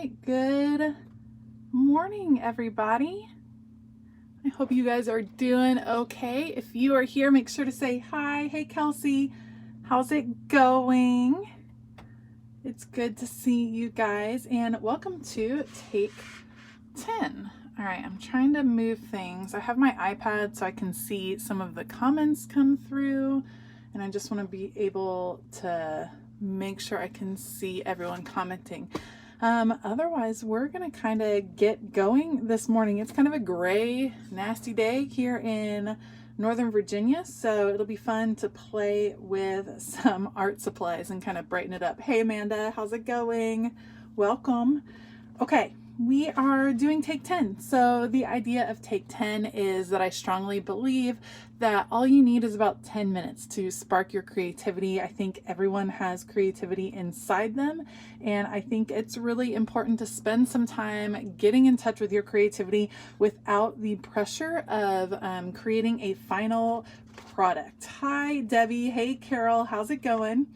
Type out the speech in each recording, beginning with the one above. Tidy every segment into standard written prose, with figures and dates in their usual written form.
right, good morning, everybody. I hope you guys are doing okay. If you are here, make sure to say hi. Hey, Kelsey, how's it going? It's good to see you guys, and welcome to Take 10. All right, I'm trying to move things. I have my iPad so I can see some of the comments come through, and I just want to be able to make sure I can see everyone commenting. Otherwise, we're gonna kind of get going this morning. It's kind of a gray, nasty day here in Northern Virginia, so it'll be fun to play with some art supplies and kind of brighten it up. Hey Amanda, how's it going? Welcome. Okay, we are doing Take 10. So the idea of Take 10 is that I strongly believe that all you need is about 10 minutes to spark your creativity. I think everyone has creativity inside them, and I think it's really important to spend some time getting in touch with your creativity without the pressure of creating a final product. Hi Debbie, hey Carol, how's it going?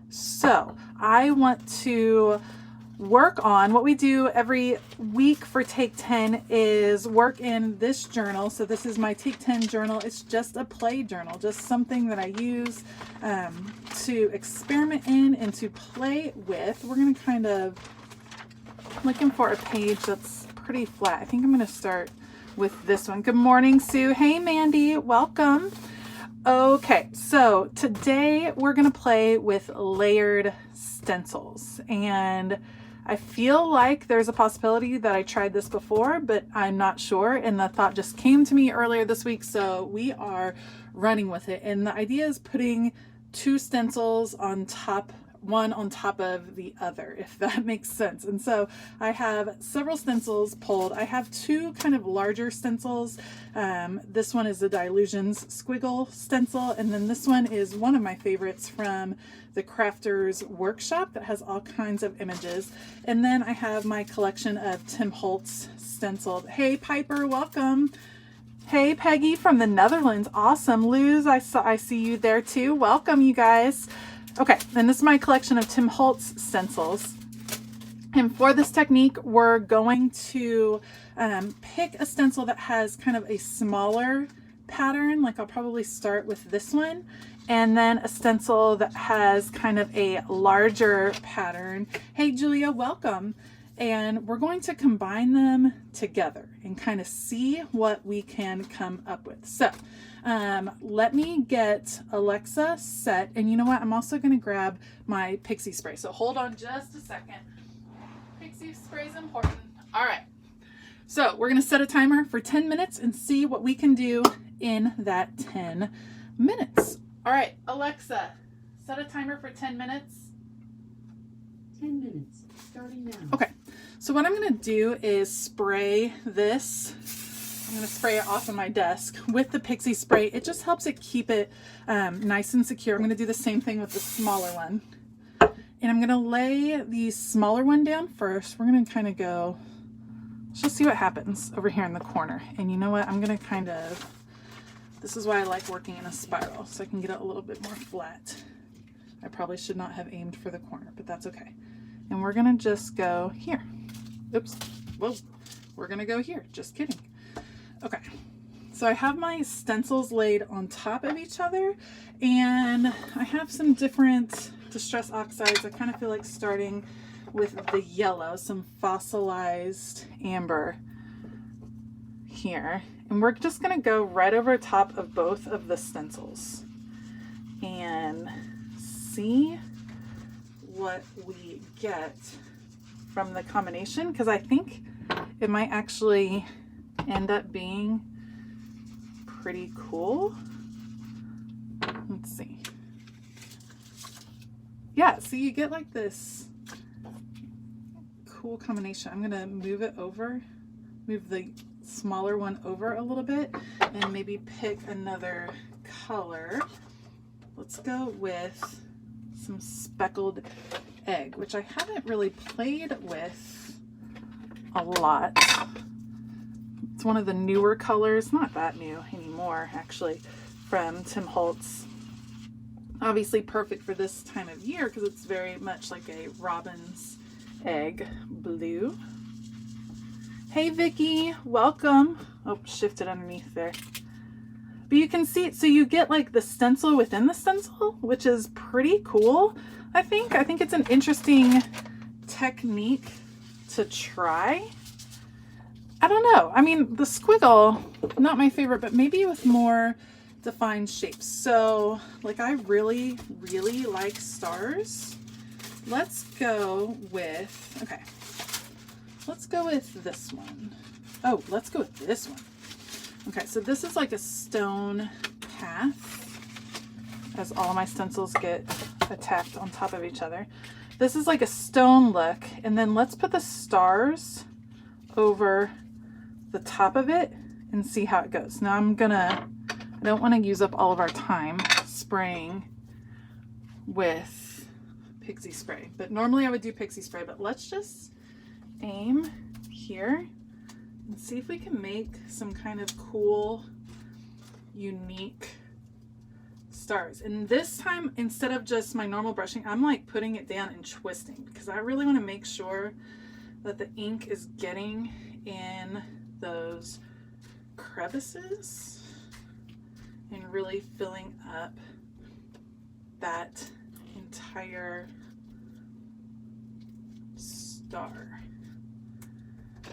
So I want to work on what we do every week for Take 10 is work in this journal. So this is my Take 10 journal. It's just a play journal, just something that I use to experiment in and to play with. We're going to kind of looking for a page that's pretty flat. I think I'm going to start with this one. Good morning, Sue. Hey, Mandy, welcome. Okay, so today we're going to play with layered stencils, and I feel like there's a possibility that I tried this before, but I'm not sure, and the thought just came to me earlier this week, so we are running with it. And the idea is putting two stencils on top, one on top of the other, if that makes sense. And so I have several stencils pulled. I have two kind of larger stencils. This one is the Dilutions Squiggle stencil, and then this one is one of my favorites from the Crafters Workshop that has all kinds of images. And then I have my collection of Tim Holtz stenciled. Hey Piper, welcome. Hey Peggy from the Netherlands, awesome. Luz, I see you there too. Welcome you guys. Okay, and this is my collection of Tim Holtz stencils. And for this technique, we're going to pick a stencil that has kind of a smaller pattern. Like I'll probably start with this one, and then a stencil that has kind of a larger pattern. Hey Julia, welcome. And we're going to combine them together and kind of see what we can come up with. So let me get Alexa set. And you know what? I'm also going to grab my pixie spray. So hold on just a second. Pixie spray is important. All right. So we're going to set a timer for 10 minutes and see what we can do in that 10 minutes. All right, Alexa, set a timer for 10 minutes. 10 minutes, starting now. Okay, so what I'm going to do is spray this. I'm going to spray it off of my desk with the pixie spray. It just helps it keep it nice and secure. I'm going to do the same thing with the smaller one. And I'm going to lay the smaller one down first. We're going to kind of go, let's just see what happens over here in the corner. And you know what? I'm going to kind of, this is why I like working in a spiral, so I can get it a little bit more flat. I probably should not have aimed for the corner, but that's okay. And we're gonna just go here. Oops, whoa. We're gonna go here, just kidding. Okay, so I have my stencils laid on top of each other, and I have some different distress oxides. I kind of feel like starting with the yellow, some fossilized amber here. And we're just gonna go right over top of both of the stencils and see what we get from the combination, because I think it might actually end up being pretty cool. Let's see. Yeah, so you get like this cool combination. I'm gonna move it over, move the smaller one over a little bit, and maybe pick another color. Let's go with some speckled egg, which I haven't really played with a lot. It's one of the newer colors, not that new anymore actually, from Tim Holtz. Obviously perfect for this time of year because it's very much like a robin's egg blue. Hey Vicky, welcome. Oh, shifted underneath there. But you can see, so you get like the stencil within the stencil, which is pretty cool. I think it's an interesting technique to try. I don't know. I mean, the squiggle, not my favorite, but maybe with more defined shapes. So like, I really, really like stars. Let's go with, okay, let's go with this one. Oh, let's go with this one. Okay, so this is like a stone path, as all of my stencils get attacked on top of each other. This is like a stone look, and then let's put the stars over the top of it and see how it goes. Now I don't want to use up all of our time spraying with pixie spray, but normally I would do pixie spray, but let's just aim here and see if we can make some kind of cool, unique stars. And this time, instead of just my normal brushing, I'm like putting it down and twisting, because I really want to make sure that the ink is getting in those crevices and really filling up that entire star.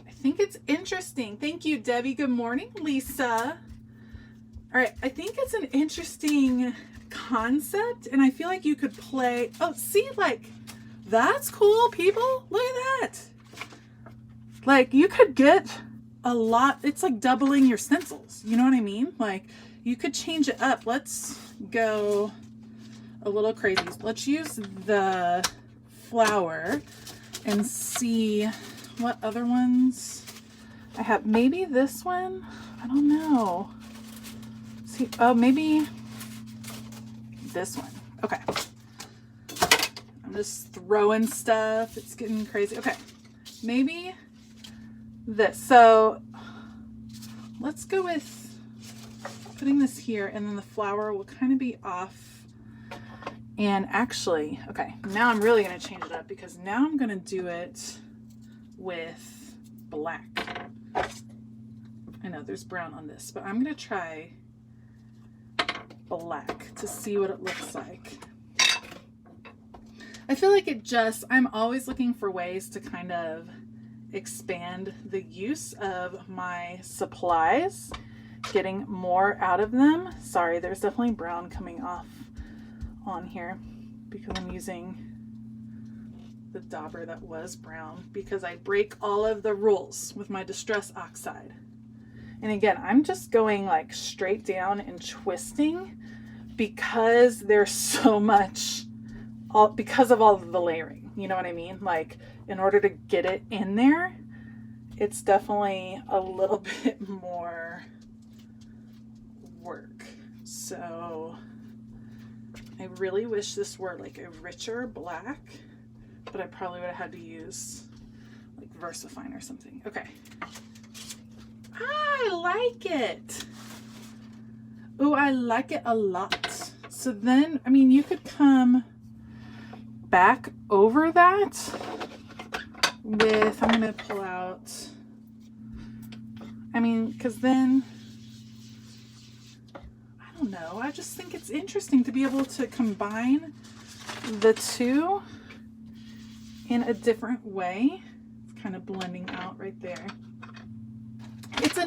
I think it's interesting. Thank you, Debbie. Good morning, Lisa. All right, I think it's an interesting concept, and I feel like you could play, oh, see, like, that's cool, people. Look at that. Like, you could get a lot. It's like doubling your stencils. You know what I mean? Like, you could change it up. Let's go a little crazy. Let's use the flower and see what other ones I have. Maybe this one. I don't know. See, oh, maybe this one. Okay. I'm just throwing stuff. It's getting crazy. Okay. Maybe this. So let's go with putting this here, and then the flower will kind of be off. And actually, okay, now I'm really going to change it up, because now I'm going to do it with black. I know there's brown on this, but I'm going to try black to see what it looks like. I feel like I'm always looking for ways to kind of expand the use of my supplies, getting more out of them. Sorry, there's definitely brown coming off on here because I'm using the dauber that was brown, because I break all of the rules with my Distress Oxide. And again, I'm just going like straight down and twisting, because there's so much, because of all of the layering, you know what I mean? Like, in order to get it in there, it's definitely a little bit more work. So I really wish this were like a richer black, but I probably would have had to use like VersaFine or something. Okay. I like it. Oh, I like it a lot. So then, I mean, you could come back over that with, I'm going to pull out, I mean, because then, I don't know, I just think it's interesting to be able to combine the two in a different way. It's kind of blending out right there. It's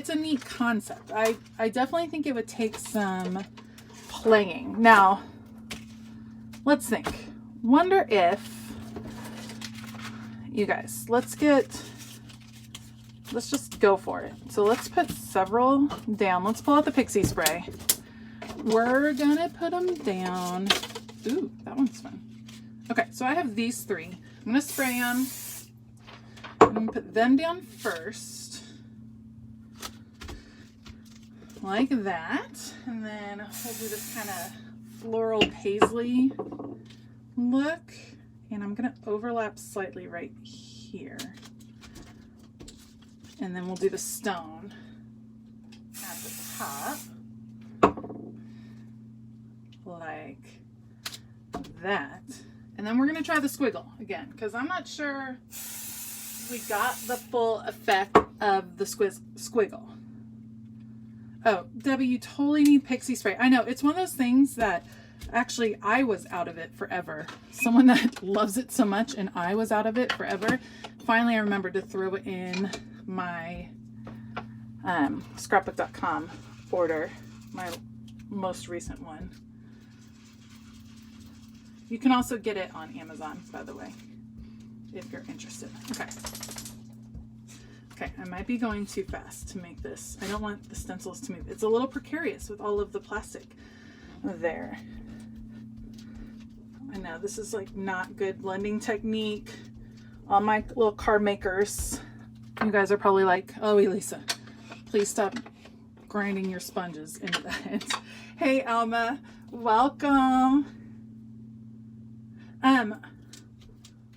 a neat concept. I definitely think it would take some playing. Now, let's think. Wonder if, you guys, let's just go for it. So let's put several down. Let's pull out the pixie spray. We're gonna put them down. Ooh, that one's fun. Okay, so I have these three. I'm gonna spray them. I'm gonna put them down first. Like that. And then we'll do this kind of floral paisley look. And I'm gonna overlap slightly right here. And then we'll do the stone at the top. Like that. And then we're going to try the squiggle again, because I'm not sure we got the full effect of the squiggle. Oh, Debbie, you totally need pixie spray. I know, it's one of those things that actually I was out of it forever. Someone that loves it so much, and I was out of it forever. Finally, I remembered to throw it in my scrapbook.com order, my most recent one. You can also get it on Amazon, by the way, if you're interested. Okay. Okay, I might be going too fast to make this. I don't want the stencils to move. It's a little precarious with all of the plastic there. I know, this is like not good blending technique. All my little card makers, you guys are probably like, oh, Elisa, please stop grinding your sponges into that. Hey, Alma, welcome.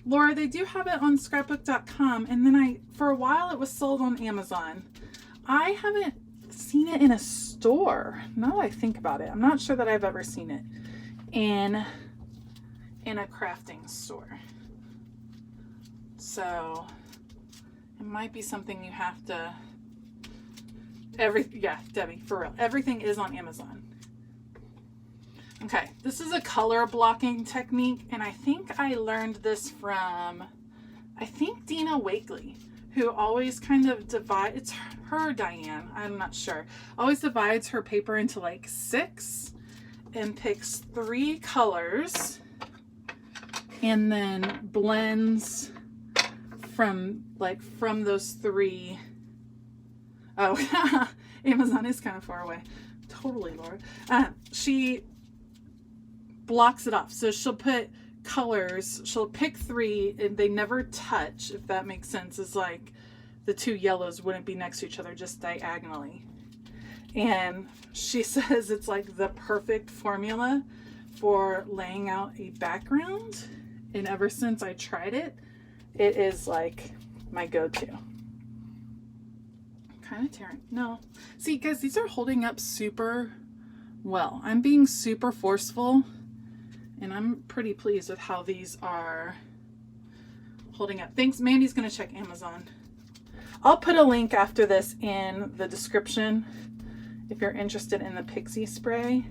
Laura, they do have it on scrapbook.com, and then for a while it was sold on Amazon. I haven't seen it in a store. Now that I think about it, I'm not sure that I've ever seen it in a crafting store. So it might be something you have to, yeah, Debbie, for real. Everything is on Amazon. Okay, this is a color blocking technique, and I think I learned this from, I think Dina Wakely, who always kind of divides, it's her, Diane, I'm not sure, always divides her paper into like 6 and picks 3 colors and then blends from those 3. Oh, Amazon is kind of far away. Totally, Laura. She blocks it off. So she'll put colors, she'll pick 3 and they never touch, if that makes sense. It's like the 2 yellows wouldn't be next to each other, just diagonally. And she says it's like the perfect formula for laying out a background. And ever since I tried it, it is like my go-to. Kind of tearing. No. See, guys, these are holding up super well. I'm being super forceful, and I'm pretty pleased with how these are holding up. Thanks. Mandy's going to check Amazon. I'll put a link after this in the description if you're interested in the pixie spray.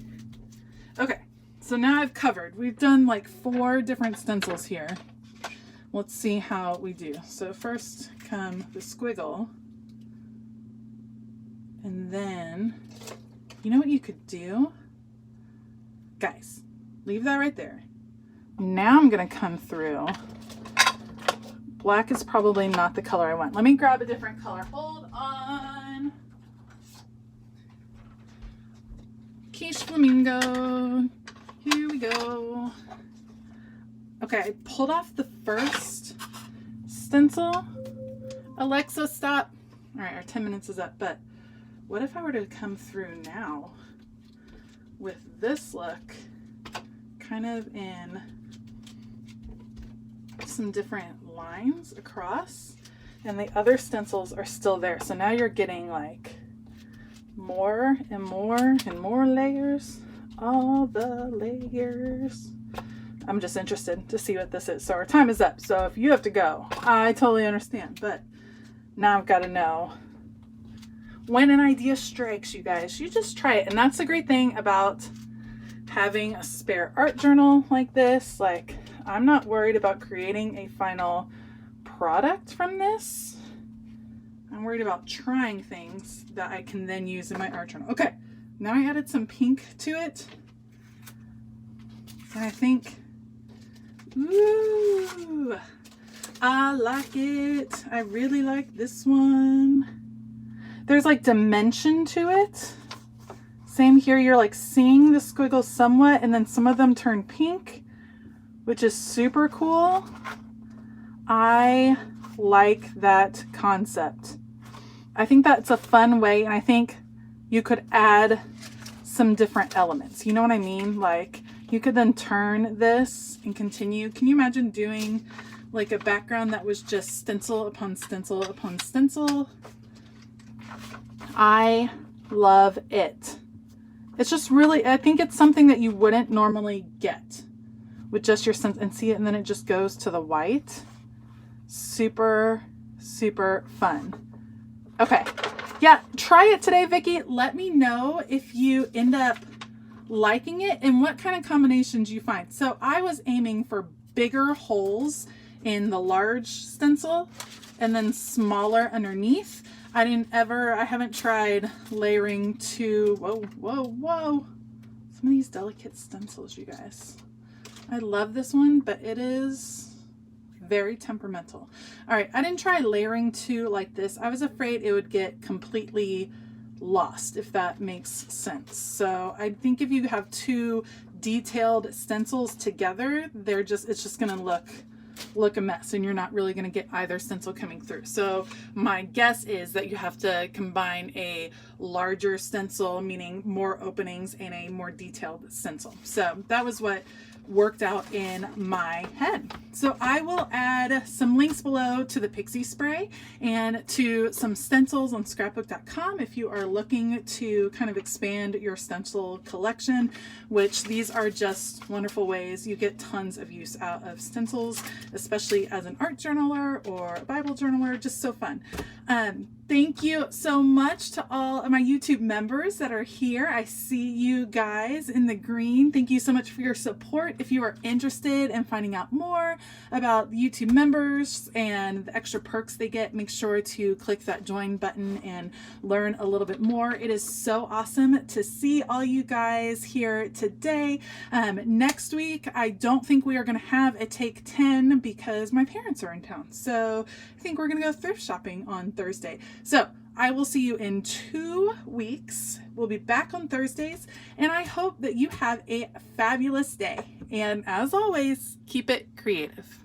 Okay, so now I've covered. We've done like 4 different stencils here. Let's see how we do. So first come the squiggle. And then, you know what you could do? Guys, leave that right there. Now I'm gonna come through. Black is probably not the color I want. Let me grab a different color. Hold on. Quiche Flamingo. Here we go. Okay, I pulled off the first stencil. Alexa, stop. All right, our 10 minutes is up, but what if I were to come through now with this look, kind of in some different lines across, and the other stencils are still there. So now you're getting like more and more and more layers, all the layers. I'm just interested to see what this is. So our time is up. So if you have to go, I totally understand. But now I've got to know when an idea strikes, you guys. You just try it. And that's the great thing about having a spare art journal like this. Like, I'm not worried about creating a final product from this. I'm worried about trying things that I can then use in my art journal. Okay, now I added some pink to it. And I think, ooh, I like it. I really like this one. There's like dimension to it. Same here, you're like seeing the squiggles somewhat, and then some of them turn pink, which is super cool. I like that concept. I think that's a fun way, and I think you could add some different elements. You know what I mean? Like, you could then turn this and continue. Can you imagine doing like a background that was just stencil upon stencil upon stencil? I love it. It's just really, I think it's something that you wouldn't normally get with just your stencil, and see it, and then it just goes to the white. Super, super fun. Okay, yeah, try it today, Vicki. Let me know if you end up liking it and what kind of combinations you find. So I was aiming for bigger holes in the large stencil and then smaller underneath. I haven't tried layering two. Whoa. Some of these delicate stencils, you guys. I love this one, but it is very temperamental. All right, I didn't try layering two like this. I was afraid it would get completely lost, if that makes sense. So I think if you have two detailed stencils together, it's just gonna look a mess, and you're not really going to get either stencil coming through. So my guess is that you have to combine a larger stencil, meaning more openings, and a more detailed stencil. So that was what worked out in my head. So I will add some links below to the pixie spray and to some stencils on scrapbook.com if you are looking to kind of expand your stencil collection, which these are just wonderful ways. You get tons of use out of stencils, especially as an art journaler or a Bible journaler. Just so fun. Thank you so much to all of my YouTube members that are here. I see you guys in the green. Thank you so much for your support. If you are interested in finding out more about YouTube members and the extra perks they get, make sure to click that join button and learn a little bit more. It is so awesome to see all you guys here today. Next week, I don't think we are going to have a Take 10 because my parents are in town. So I think we're going to go thrift shopping on Thursday. So I will see you in 2 weeks. We'll be back on Thursdays, and I hope that you have a fabulous day. And as always, keep it creative.